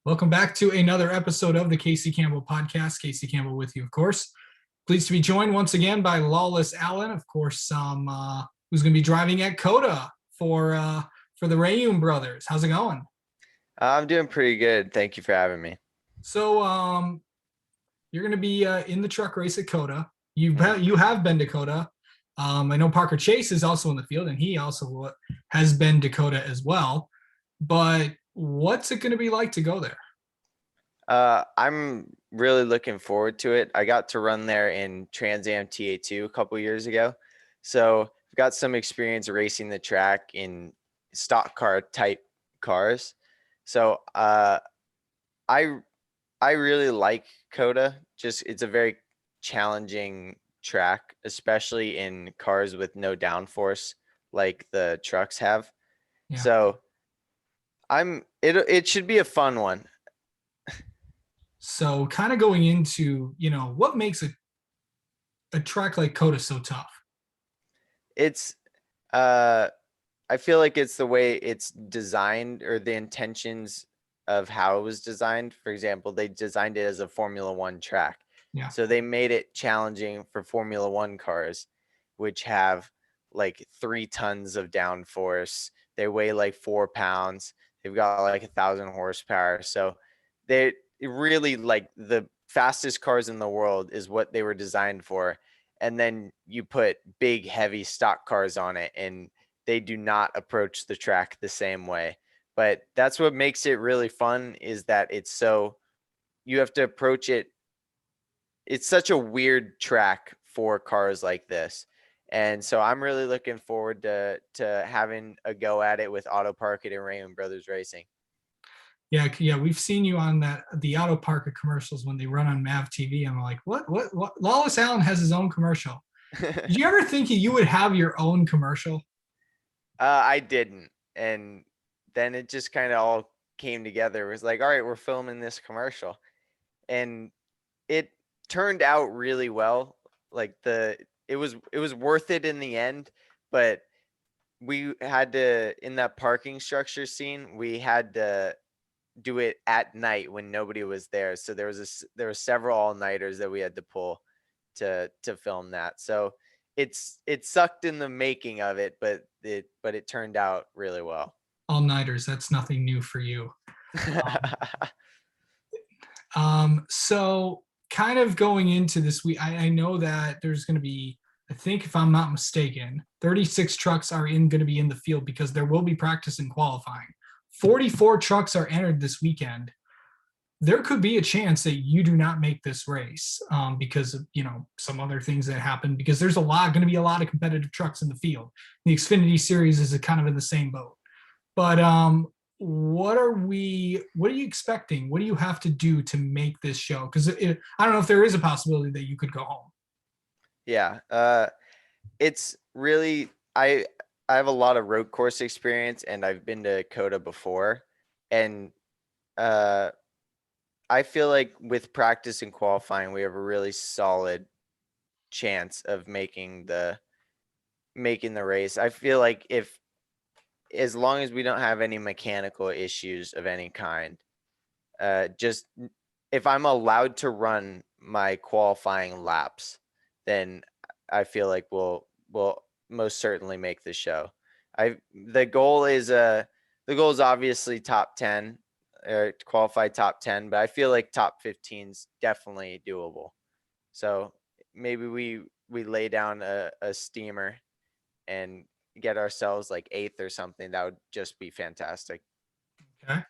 Welcome back to another episode of the Casey Campbell podcast. Casey Campbell with you, of course. Pleased to be joined once again by Lawless Alan, of course, who's going to be driving at COTA for the Rayum brothers. How's it going? I'm doing pretty good. Thank you for having me. So you're going to be in the truck race at COTA. You Mhm. have been to COTA. I know Parker Chase is also in the field, and he also has been to COTA as well. But what's it going to be like to go there? I'm really looking forward to it. I got to run there in Trans Am TA2 a couple years ago. So I've got some experience racing the track in stock car type cars. So I I really like COTA. Just it's a very challenging track, especially in cars with no downforce like the trucks have. Yeah. So it should be a fun one. So kind of going into, what makes a track like COTA so tough? It's uh I feel like it's the way it's designed or the intentions of how it was designed. For example, they designed it as a Formula One track. Yeah. So they made it challenging for Formula One cars, which have like 3 tons of downforce. They weigh like 4 pounds. They've got like 1,000 horsepower. So they really like the fastest cars in the world is what they were designed for. And then you put big, heavy stock cars on it, and they do not approach the track the same way. But that's what makes it really fun is that you have to approach it. It's such a weird track for cars like this. And so I'm really looking forward to having a go at it with Auto Park It and Raymond Brothers Racing. Yeah, we've seen you on the Auto Parker commercials when they run on Mav TV. I'm like, what? Lawless Allen has his own commercial. Did you ever think you would have your own commercial? I didn't. And then it just kind of all came together. It was like, all right, we're filming this commercial. And it turned out really well. Like it was worth it in the end, but we had to in that parking structure scene, we had to do it at night when nobody was there. So there were several all-nighters that we had to pull to film that. So it sucked in the making of it, but it turned out really well. All nighters. That's nothing new for you. So kind of going into this week, I know that there's going to be, I think if I'm not mistaken, 36 trucks are going to be in the field because there will be practice and qualifying. 44 trucks are entered this weekend. There could be a chance that you do not make this race because of some other things that happen, because there's going to be a lot of competitive trucks in the field. The Xfinity Series is kind of in the same boat. But what are you expecting? What do you have to do to make this show? Because I don't know if there is a possibility that you could go home. Yeah. It's really I have a lot of road course experience, and I've been to COTA before, and uh I feel like with practice and qualifying we have a really solid chance of making the race. I feel like if as long as we don't have any mechanical issues of any kind, just if I'm allowed to run my qualifying laps, then I feel like we'll most certainly make the show. I the goal is obviously top 10 or to qualify top 10, but I feel like top 15 is definitely doable. So maybe we lay down a steamer and get ourselves like 8th or something. That would just be fantastic. Okay.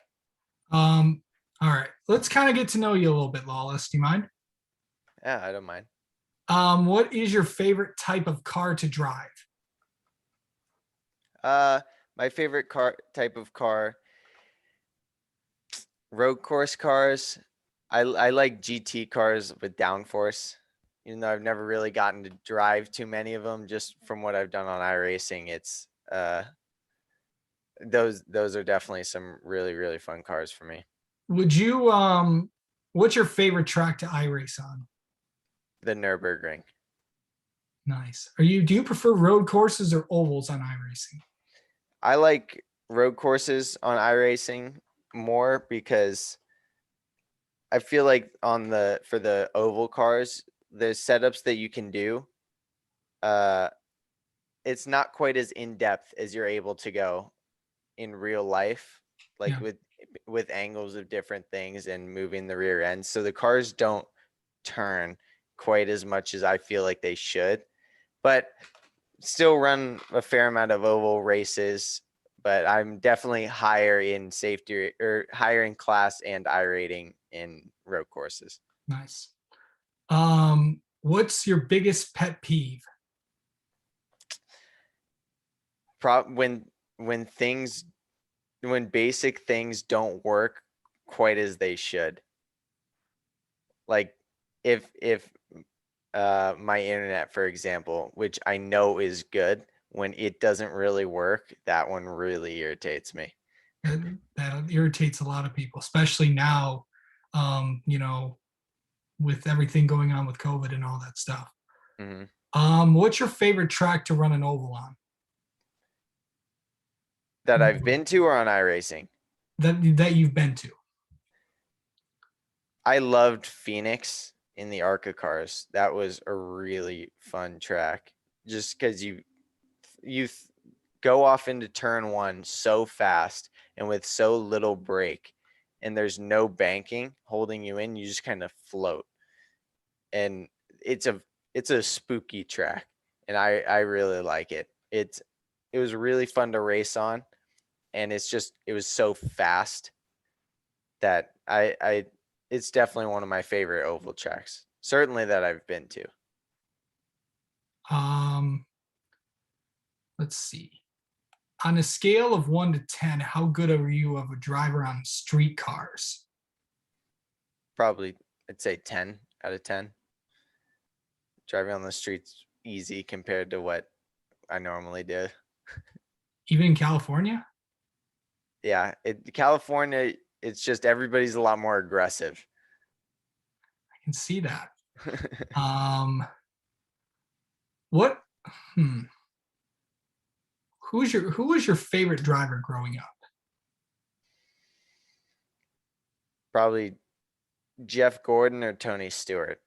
All right. Let's kind of get to know you a little bit, Lawless. Do you mind? Yeah, I don't mind. What is your favorite type of car to drive? Uh, my favorite car type of car, road course cars. I like GT cars with downforce. Even though I've never really gotten to drive too many of them, just from what I've done on iRacing, it's those are definitely some really really fun cars for me. Would you what's your favorite track to iRace on? The Nürburgring. Nice. Do you prefer road courses or ovals on iRacing? I like road courses on iRacing more because I feel like for the oval cars, the setups that you can do, uh, it's not quite as in depth as you're able to go in real life, like Yeah. with angles of different things and moving the rear end. So the cars don't turn quite as much as I feel like they should, but still run a fair amount of oval races. But I'm definitely higher in safety or higher in class and I rating in road courses. Nice. What's your biggest pet peeve? When when things when basic things don't work quite as they should. Like if my internet, for example, which I know is good, when it doesn't really work, that one really irritates me. That irritates a lot of people, especially now, you know, with everything going on with COVID and all that stuff. Mhm. What's your favorite track to run an oval on? That I've been to or on iRacing. That you've been to. I loved Phoenix in the ARCA cars. That was a really fun track. Just because you go off into turn one so fast and with so little brake, and there's no banking holding you in, you just kind of float. And it's a spooky track, and I really like it. It was really fun to race on, and it was so fast that I it's definitely one of my favorite oval tracks. Certainly that I've been to. Um, let's see. On a scale of 1 to 10, how good are you of a driver on street cars? Probably I'd say 10 out of 10. Driving on the streets easy compared to what I normally do. Even in California? Yeah, California, it's just everybody's a lot more aggressive. I can see that. Um, what? Hmm. Who was your favorite driver growing up? Probably Jeff Gordon or Tony Stewart.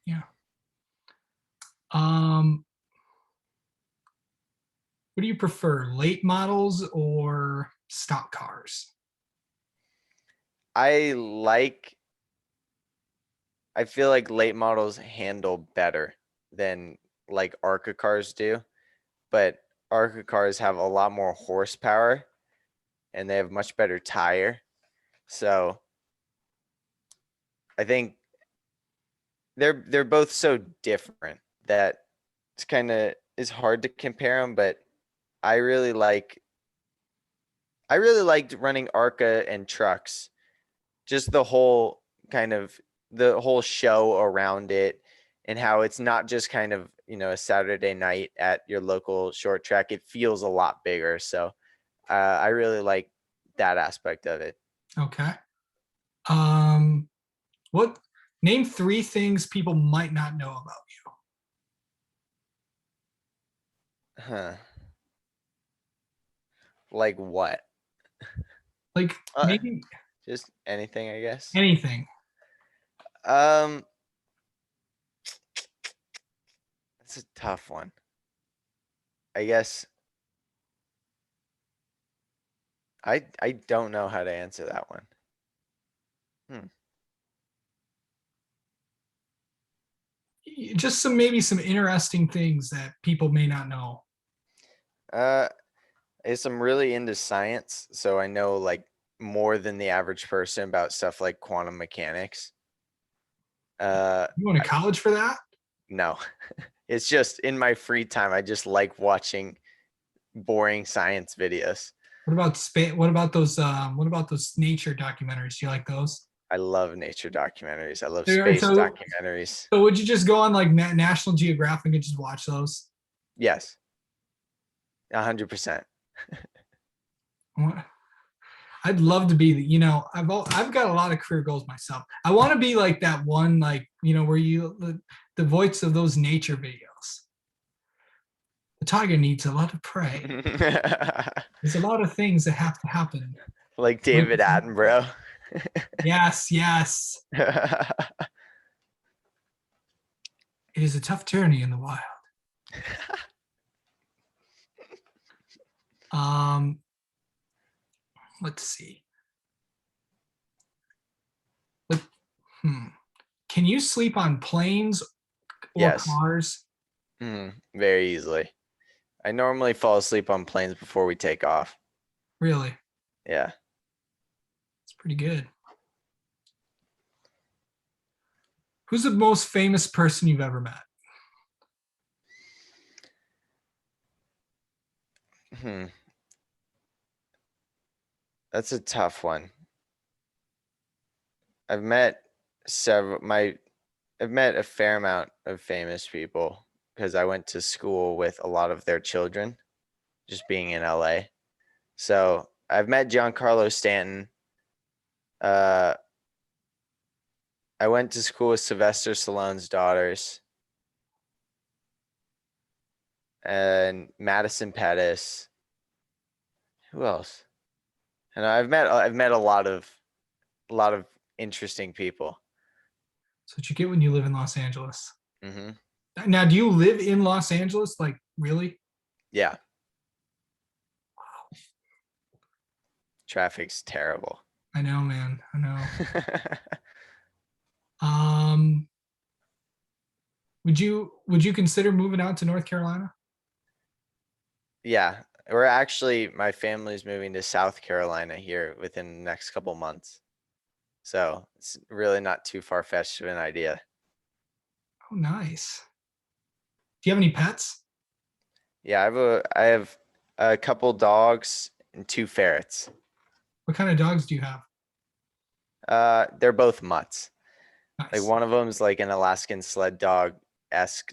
Yeah. Um, what do you prefer, late models or stock cars? I like I feel like late models handle better than like ARCA cars do, but ARCA cars have a lot more horsepower and they have much better tire. So I think they're both so different that it's hard to compare them, but I really like I really liked running ARCA and trucks. Just the whole show around it, and how it's not just kind of, a Saturday night at your local short track. It feels a lot bigger. So I really like that aspect of it. Okay. Um, what name three things people might not know about you? Huh. Like what? Like Uh, maybe just anything, I guess. anything. Um, that's a tough one. I guess I don't know how to answer that one. Hmm. Just maybe some interesting things that people may not know. Uh, I'm really into science, so I know like more than the average person about stuff like quantum mechanics. Uh, You went to college for that? no, it's just in my free time. I just like watching boring science videos. What about space? What about those? What about those nature documentaries? Do you like those? I love nature documentaries. I love So, space so documentaries. so would you just go on like National Geographic and just watch those? Yes, 100%. I'd love to be, I've got a lot of career goals myself. I want to be like that one, like, where the voice of those nature videos. The tiger needs a lot of prey. There's a lot of things that have to happen. Like Like, David Attenborough. Yes, yes. It is a tough journey in the wild. Um, let's see. Let, hmm. Can you sleep on planes or Yes. cars? Very easily. I normally fall asleep on planes before we take off. Really? Yeah. It's pretty good. Who's the most famous person you've ever met? Hmm. That's a tough one. I've met several my I've met a fair amount of famous people because I went to school with a lot of their children, just being in LA. So I've met Giancarlo Stanton. Uh, I went to school with Sylvester Stallone's daughters and Madison Pettis. Who else? And I've met a lot of interesting people. That's what you get when you live in Los Angeles. Hmm. Now, do you live in Los Angeles? Like, really? Yeah, traffic's terrible. I know, man. I know. Um, would you consider moving out to North Carolina? Yeah, my family's moving to South Carolina here within the next couple months. So it's really not too far-fetched of an idea. Oh, nice. Do you have any pets? Yeah, I have a couple dogs and two ferrets. What kind of dogs do you have? They're both mutts. Like Nice. one of them's like an Alaskan sled dog-esque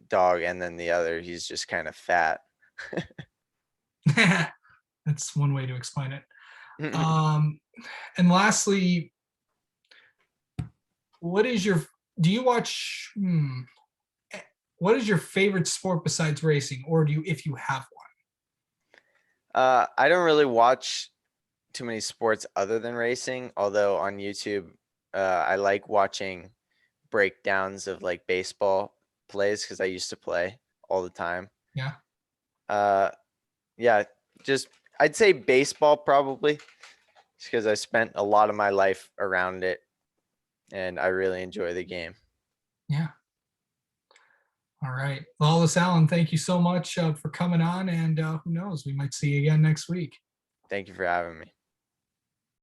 dog, and then the other, he's just kind of fat. That's one way to explain it. Um, and lastly, what is your do you watch what is your favorite sport besides racing, or do you if you have one? I don't really watch too many sports other than racing, although on YouTube, I like watching breakdowns of like baseball plays because I used to play all the time. Yeah. Uh, yeah, just I'd say baseball probably, because I spent a lot of my life around it, and I really enjoy the game. Yeah. All right. Lawless Alan, thank you so much for coming on. And who knows, we might see you again next week. Thank you for having me.